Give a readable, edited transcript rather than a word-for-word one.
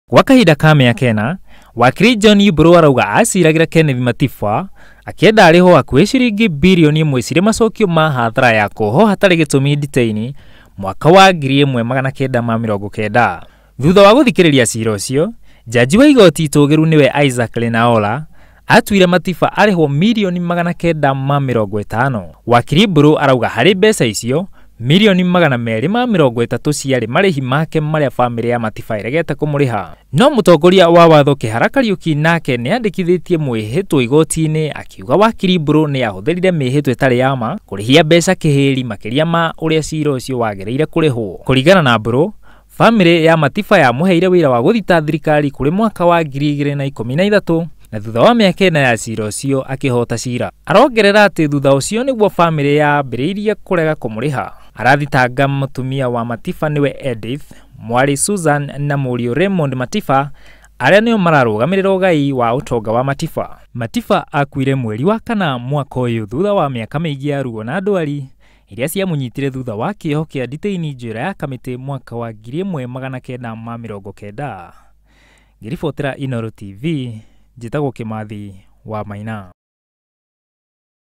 Gwa kahinda ka mĩaka ĩna, wakiri John Iburu arauga aciragira Kenneth Matiba akienda ariho hakuhĩ ciringi birioni 1 cirĩ macokio ma hathara ya kuoho hatarĩ gĩtũmi nditĩini mwaka wa 1990. Thutha wa gũthikĩrĩria cira ũcio, jaji wa igoti itũgĩru nĩwe Isaac Lenaola atuire Matiba arĩho mirioni 950. Wakiri Iburu arauga harĩ mbeca icio mirioni 230 ciarĩ marĩhi make marĩa bamĩrĩ ya Matiba ĩregete kũmũrĩha. No mũtongoria wa watho Kĩhara Kariuki nake nĩandĩkithĩtie mwĩhĩtwa igoti-inĩ akiuga wakiri Iburu nĩahũthĩrire mĩhĩtwa ĩtarĩ ya ma kũrĩhia mbeca kĩhĩri makĩria ma ũrĩa cira ũcio wagĩrĩire kũrĩhwo. Kũringana na Iburu, bamĩrĩ ya Matiba yamũheire wĩra wa gũthita thirikari kũrĩ mwaka wa 2013 na thutha wa mĩaka 4 ya cira ũcio akĩhota cira. Arongerera atĩ thutha ũcio nĩguo bamĩrĩ yambĩrĩirie kũrega kũmũrĩha. Arathitanga mũtumia wa Matiba nĩwe Edith, mwarĩ Susan na mũriũ Raymond Matiba arĩa nĩo mararũgamĩrĩra ũgai wa ũtonga wa Matiba. Matiba akuire mweri wa kana mwaka ũyũ thutha wa mĩaka mĩingĩ ya ruo na ndwari iria ciamũnyitire thutha wa kĩoho kĩa nditĩini njĩra ya kamĩtĩ mwaka wa 1990. Ngĩribotera Inooro TV, njĩtagwo Kĩmathi wa Maina.